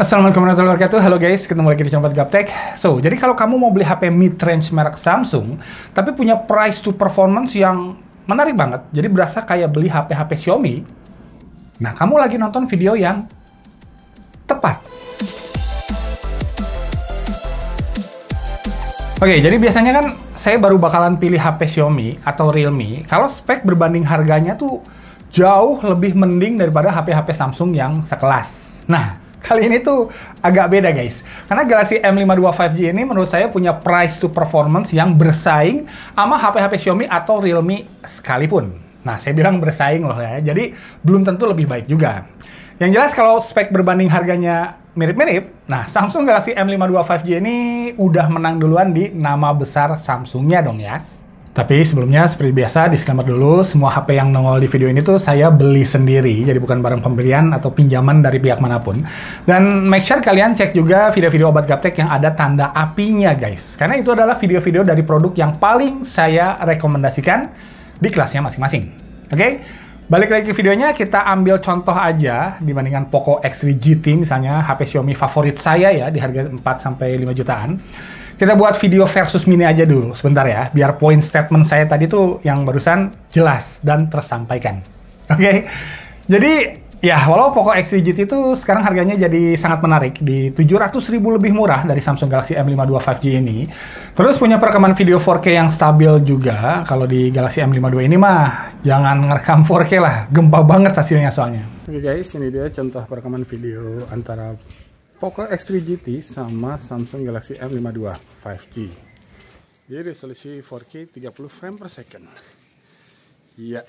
Assalamualaikum warahmatullahi wabarakatuh. Halo guys, ketemu lagi di channel Gaptek. So, jadi kalau kamu mau beli HP mid-range merek Samsung, tapi punya price to performance yang menarik banget, jadi berasa kayak beli HP-HP Xiaomi, nah kamu lagi nonton video yang tepat. Oke, jadi biasanya kan saya baru bakalan pilih HP Xiaomi atau Realme kalau spek berbanding harganya tuh jauh lebih mending daripada HP-HP Samsung yang sekelas. Nah, kali ini tuh agak beda guys, karena Galaxy M52 5G ini menurut saya punya price to performance yang bersaing sama HP-HP Xiaomi atau Realme sekalipun. Nah, saya bilang bersaing loh ya, jadi belum tentu lebih baik juga. Yang jelas kalau spek berbanding harganya mirip-mirip, nah Samsung Galaxy M52 5G ini udah menang duluan di nama besar Samsungnya dong ya. Tapi sebelumnya, seperti biasa, disclaimer dulu, semua HP yang nongol di video ini tuh saya beli sendiri, jadi bukan barang pembelian atau pinjaman dari pihak manapun. Dan make sure kalian cek juga video-video obat gaptek yang ada tanda apinya guys. Karena itu adalah video-video dari produk yang paling saya rekomendasikan di kelasnya masing-masing. Oke? Balik lagi ke videonya, kita ambil contoh aja dibandingkan Poco X3 GT misalnya, HP Xiaomi favorit saya ya, di harga 4-5 jutaan. Kita buat video versus mini aja dulu sebentar ya, biar poin statement saya tadi tuh yang barusan jelas dan tersampaikan. Oke? Jadi ya, walau Poco X3 GT itu sekarang harganya jadi sangat menarik di 700.000 lebih murah dari Samsung Galaxy M52 5G ini. Terus punya perekaman video 4K yang stabil juga. Kalau di Galaxy M52 ini mah jangan ngerekam 4K lah, gempa banget hasilnya soalnya. Oke guys, ini dia contoh perekaman video antara Poco X3 GT sama Samsung Galaxy M52 5G. Jadi resolusi 4K 30 frame per second. Iya,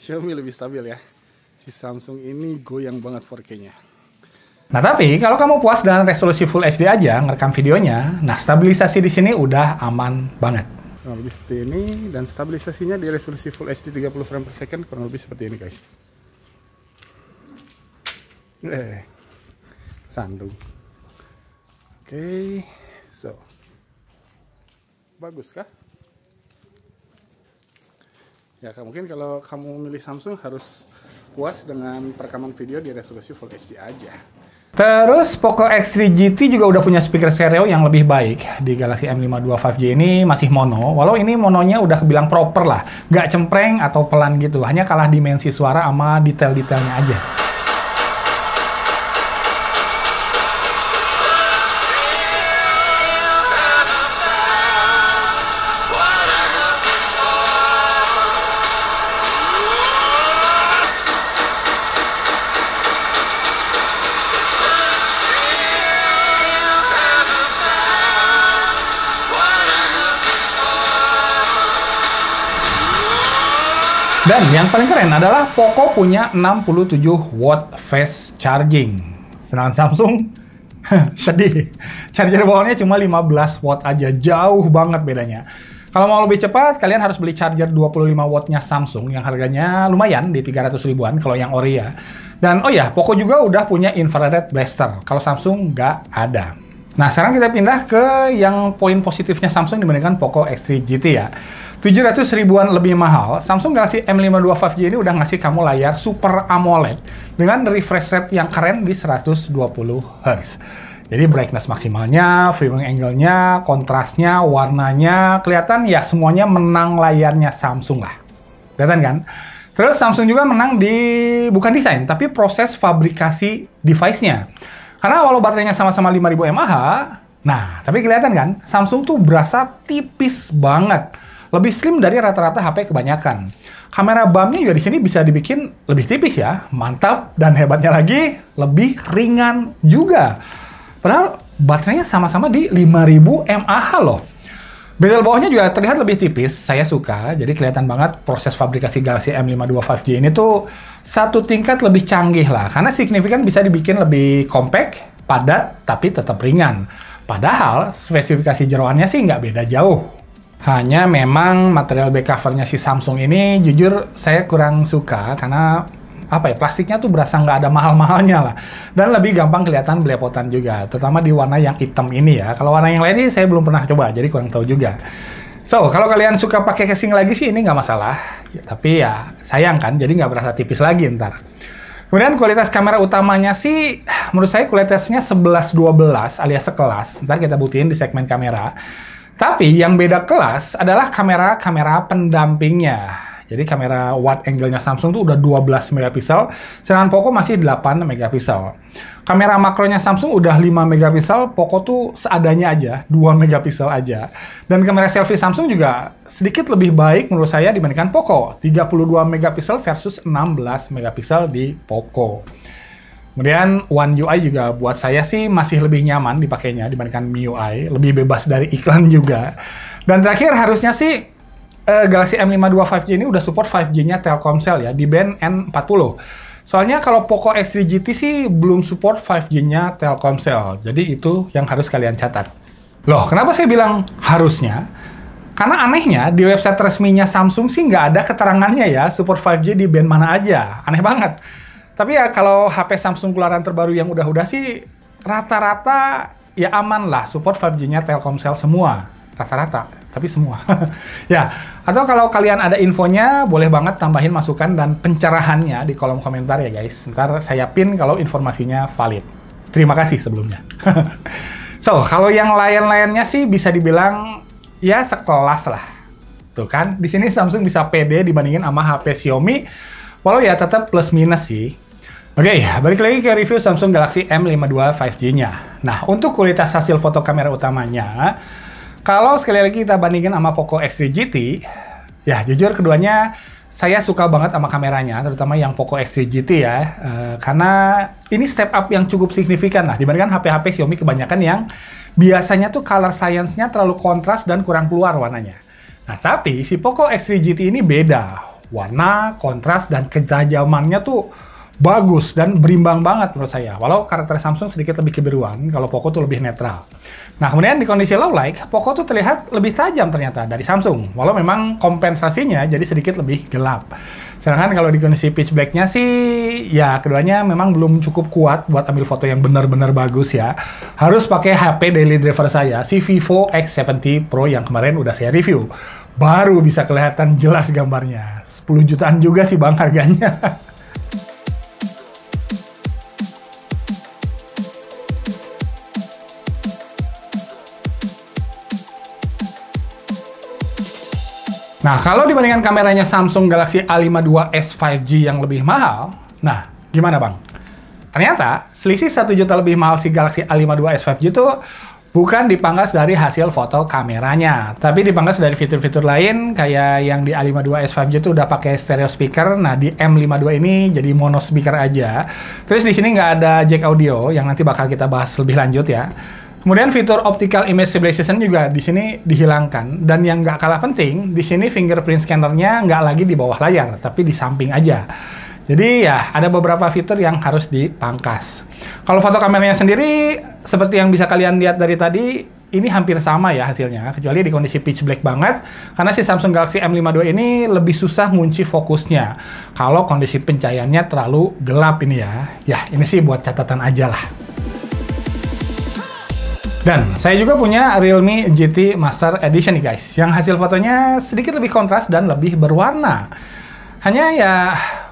Xiaomi lebih stabil ya. Si Samsung ini goyang banget 4K-nya. Nah tapi kalau kamu puas dengan resolusi Full HD aja ngerekam videonya, nah stabilisasi di sini udah aman banget. Kurang lebih seperti ini, dan stabilisasinya di resolusi Full HD 30 frame per second kurang lebih seperti ini guys. Sandung. Oke, so bagus kah? Ya mungkin kalau kamu milih Samsung harus puas dengan perekaman video di resolusi Full HD aja. Terus Poco X3 GT juga udah punya speaker stereo yang lebih baik. Di Galaxy M52 5G ini masih mono, walau ini mononya udah kebilang proper lah, nggak cempreng atau pelan gitu, hanya kalah dimensi suara sama detail-detailnya aja. Dan yang paling keren adalah Poco punya 67 watt fast charging. Sedangkan Samsung sedih. Charger bawahnya cuma 15 watt aja, jauh banget bedanya. Kalau mau lebih cepat, kalian harus beli charger 25 wattnya Samsung yang harganya lumayan di 300 ribuan kalau yang ori ya. Dan oh ya, Poco juga udah punya infrared blaster. Kalau Samsung nggak ada. Nah, sekarang kita pindah ke yang poin positifnya Samsung dibandingkan Poco X3 GT ya. 700 ribuan lebih mahal, Samsung Galaxy M52 5G ini udah ngasih kamu layar Super AMOLED dengan refresh rate yang keren di 120 Hz. Jadi brightness maksimalnya, viewing angle-nya, kontrasnya, warnanya, kelihatan ya semuanya menang layarnya Samsung lah. Kelihatan kan? Terus Samsung juga menang di, bukan desain, tapi proses fabrikasi device-nya. Karena walau baterainya sama-sama 5000 mAh, nah tapi kelihatan kan, Samsung tuh berasa tipis banget. Lebih slim dari rata-rata HP kebanyakan. Kamera bumpnya juga di sini bisa dibikin lebih tipis ya, mantap, dan hebatnya lagi lebih ringan juga. Padahal baterainya sama-sama di 5000 mAh loh. Bezel bawahnya juga terlihat lebih tipis, saya suka. Jadi kelihatan banget proses fabrikasi Galaxy M52 5G ini tuh satu tingkat lebih canggih lah, karena signifikan bisa dibikin lebih compact, padat, tapi tetap ringan. Padahal spesifikasi jeroannya sih nggak beda jauh. Hanya memang material back covernya si Samsung ini jujur saya kurang suka karena apa ya, plastiknya tuh berasa nggak ada mahal-mahalnya lah, dan lebih gampang kelihatan belepotan juga, terutama di warna yang hitam ini ya. Kalau warna yang lain ini saya belum pernah coba, jadi kurang tahu juga. So, kalau kalian suka pakai casing lagi sih ini nggak masalah, ya, tapi ya sayang kan, jadi nggak berasa tipis lagi ntar. Kemudian kualitas kamera utamanya sih, menurut saya kualitasnya 11-12 alias sekelas. Ntar kita buktiin di segmen kamera. Tapi yang beda kelas adalah kamera pendampingnya. Jadi kamera wide angle-nya Samsung tuh udah 12 megapiksel, sedangkan Poco masih 8 megapiksel. Kamera makronya Samsung udah 5 megapiksel, Poco tuh seadanya aja, 2 megapiksel aja. Dan kamera selfie Samsung juga sedikit lebih baik menurut saya dibandingkan Poco, 32 megapiksel versus 16 megapiksel di Poco. Kemudian One UI juga buat saya sih masih lebih nyaman dipakainya dibandingkan MIUI, lebih bebas dari iklan juga. Dan terakhir harusnya sih Galaxy M52 5G ini udah support 5G-nya Telkomsel ya, di band N40. Soalnya kalau Poco X3 GT sih belum support 5G-nya Telkomsel. Jadi itu yang harus kalian catat. Loh, kenapa saya bilang harusnya? Karena anehnya, di website resminya Samsung sih nggak ada keterangannya ya, support 5G di band mana aja. Aneh banget. Tapi ya kalau HP Samsung keluaran terbaru yang udah sih, rata-rata ya aman lah, support 5G-nya Telkomsel semua. Rata-rata, tapi semua. Ya, atau kalau kalian ada infonya, boleh banget tambahin masukan dan pencerahannya di kolom komentar ya guys. Ntar saya pin kalau informasinya valid. Terima kasih sebelumnya. So, kalau yang lain-lainnya sih bisa dibilang ya sekelas lah. Tuh kan, di sini Samsung bisa pede dibandingin sama HP Xiaomi, walau ya tetap plus minus sih. Oke, balik lagi ke review Samsung Galaxy M52 5G-nya. Nah, untuk kualitas hasil foto kamera utamanya, kalau sekali lagi kita bandingin sama Poco X3 GT, ya jujur keduanya saya suka banget sama kameranya, terutama yang Poco X3 GT ya, karena ini step up yang cukup signifikan lah dibandingkan HP-HP Xiaomi kebanyakan yang biasanya tuh color science-nya terlalu kontras dan kurang keluar warnanya. Nah, tapi si Poco X3 GT ini beda, warna, kontras, dan ketajamannya tuh bagus dan berimbang banget menurut saya. Walau karakter Samsung sedikit lebih kebiruan, kalau Poco tuh lebih netral. Nah, kemudian di kondisi low light, Poco tuh terlihat lebih tajam ternyata dari Samsung. Walau memang kompensasinya jadi sedikit lebih gelap. Sedangkan kalau di kondisi pitch black-nya sih, ya keduanya memang belum cukup kuat buat ambil foto yang benar-benar bagus ya. Harus pakai HP daily driver saya, si Vivo X70 Pro yang kemarin udah saya review. Baru bisa kelihatan jelas gambarnya. 10 jutaan juga sih bang harganya. Nah, kalau dibandingkan kameranya Samsung Galaxy A52s 5G yang lebih mahal, nah, gimana bang? Ternyata, selisih 1 juta lebih mahal si Galaxy A52s 5G itu bukan dipangkas dari hasil foto kameranya, tapi dipangkas dari fitur-fitur lain, kayak yang di A52s 5G itu udah pakai stereo speaker, nah di M52 ini jadi mono speaker aja. Terus di sini nggak ada jack audio, yang nanti bakal kita bahas lebih lanjut ya. Kemudian fitur optical image stabilization juga di sini dihilangkan, dan yang nggak kalah penting, di sini fingerprint scannernya nggak lagi di bawah layar, tapi di samping aja. Jadi ya ada beberapa fitur yang harus dipangkas. Kalau foto kameranya sendiri, seperti yang bisa kalian lihat dari tadi, ini hampir sama ya hasilnya, kecuali di kondisi pitch black banget, karena si Samsung Galaxy M52 ini lebih susah ngunci fokusnya. Kalau kondisi pencahayaannya terlalu gelap ini ya ini sih buat catatan aja lah. Dan saya juga punya Realme GT Master Edition nih guys, yang hasil fotonya sedikit lebih kontras dan lebih berwarna. Hanya ya,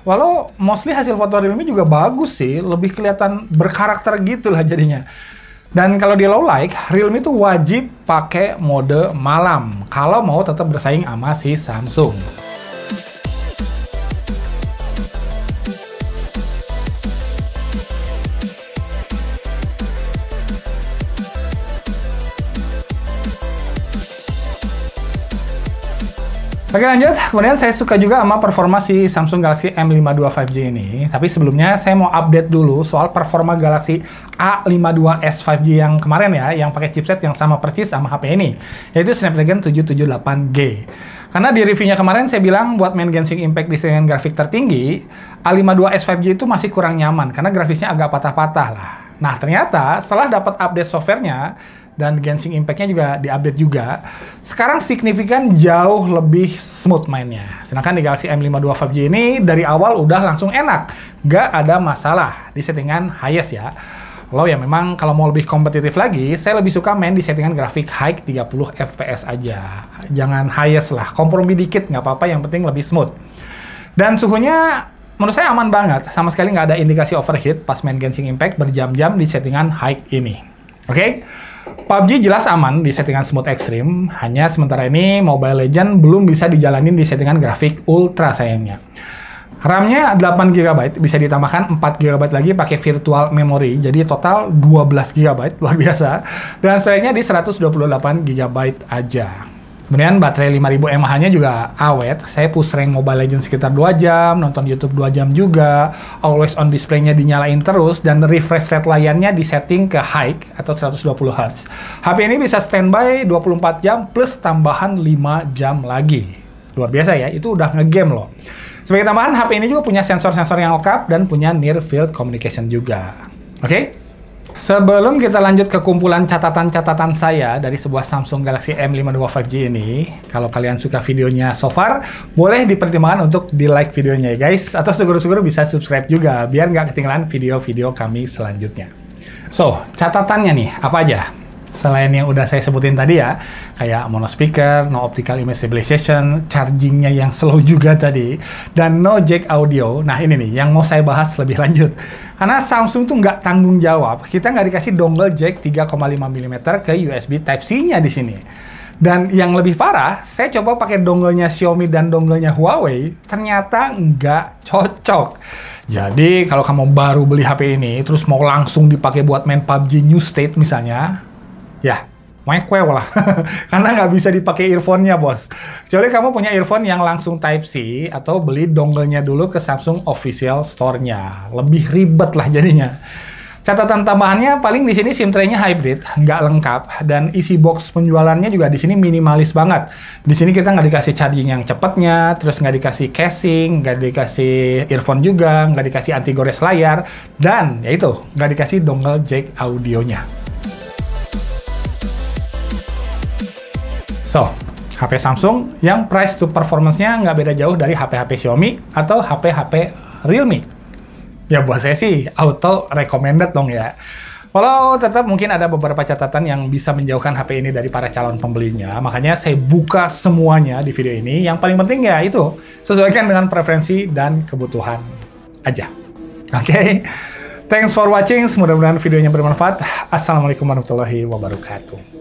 walau mostly hasil foto Realme juga bagus sih, lebih kelihatan berkarakter gitu lah jadinya. Dan kalau di low light, Realme itu wajib pakai mode malam, kalau mau tetap bersaing sama si Samsung. Oke lanjut, kemudian saya suka juga sama performa si Samsung Galaxy M52 5G ini. Tapi sebelumnya saya mau update dulu soal performa Galaxy A52s 5G yang kemarin ya, yang pakai chipset yang sama persis sama HP ini, yaitu Snapdragon 778G. Karena di reviewnya kemarin saya bilang buat main Genshin Impact dengan grafik tertinggi, A52s 5G itu masih kurang nyaman karena grafisnya agak patah-patah lah. Nah ternyata setelah dapat update softwarenya, dan Genshin Impact-nya juga diupdate juga, sekarang signifikan jauh lebih smooth mainnya. Sedangkan di Galaxy M52 5G ini dari awal udah langsung enak, nggak ada masalah di settingan highest ya. Kalau ya memang kalau mau lebih kompetitif lagi, saya lebih suka main di settingan grafik high 30 fps aja. Jangan highest lah, kompromi dikit nggak apa-apa, yang penting lebih smooth. Dan suhunya menurut saya aman banget. Sama sekali nggak ada indikasi overheat pas main Genshin Impact berjam-jam di settingan high ini. Oke? PUBG jelas aman di settingan smooth extreme, hanya sementara ini Mobile Legends belum bisa dijalanin di settingan grafik ultra sayangnya. RAM-nya 8 GB, bisa ditambahkan 4 GB lagi pakai virtual memory, jadi total 12 GB, luar biasa. Dan SLA-nya di 128 GB aja. Kemudian baterai 5000 mAh-nya juga awet. Saya push rank Mobile Legends sekitar 2 jam, nonton YouTube 2 jam juga. Always on display-nya dinyalain terus, dan refresh rate layarnya disetting ke high atau 120 Hz. HP ini bisa standby 24 jam plus tambahan 5 jam lagi. Luar biasa ya, itu udah ngegame loh. Sebagai tambahan, HP ini juga punya sensor-sensor yang lengkap dan punya near field communication juga. Oke? Sebelum kita lanjut ke kumpulan catatan-catatan saya dari sebuah Samsung Galaxy M52 5G ini, kalau kalian suka videonya so far, boleh dipertimbangkan untuk di-like videonya ya guys, atau syukur-syukur bisa subscribe juga, biar nggak ketinggalan video-video kami selanjutnya. So, catatannya nih, apa aja? Selain yang udah saya sebutin tadi ya, kayak mono speaker, no optical image stabilization, chargingnya yang slow juga tadi, dan no jack audio. Nah ini nih, yang mau saya bahas lebih lanjut. Karena Samsung tuh nggak tanggung jawab, kita nggak dikasih dongle jack 3,5 mm ke USB Type-C-nya di sini. Dan yang lebih parah, saya coba pakai dongle-nya Xiaomi dan dongle-nya Huawei, ternyata nggak cocok. Jadi kalau kamu baru beli HP ini, terus mau langsung dipakai buat main PUBG New State misalnya, ya, mewah lah. Karena nggak bisa dipakai earphone-nya, bos. Kecuali kamu punya earphone yang langsung Type-C, atau beli dongle-nya dulu ke Samsung Official Store-nya. Lebih ribet lah jadinya. Catatan tambahannya, paling di sini SIM tray-nya hybrid, nggak lengkap, dan isi box penjualannya juga di sini minimalis banget. Di sini kita nggak dikasih charging yang cepatnya, terus nggak dikasih casing, nggak dikasih earphone juga, nggak dikasih anti gores layar, dan yaitu nggak dikasih dongle jack audionya. So, HP Samsung yang price to performance-nya nggak beda jauh dari HP-HP Xiaomi atau HP-HP Realme. Ya buat saya sih auto recommended dong ya. Walau tetap mungkin ada beberapa catatan yang bisa menjauhkan HP ini dari para calon pembelinya. Makanya saya buka semuanya di video ini. Yang paling penting ya itu, sesuaikan dengan preferensi dan kebutuhan aja. Oke? Thanks for watching. Mudah-mudahan videonya bermanfaat. Assalamualaikum warahmatullahi wabarakatuh.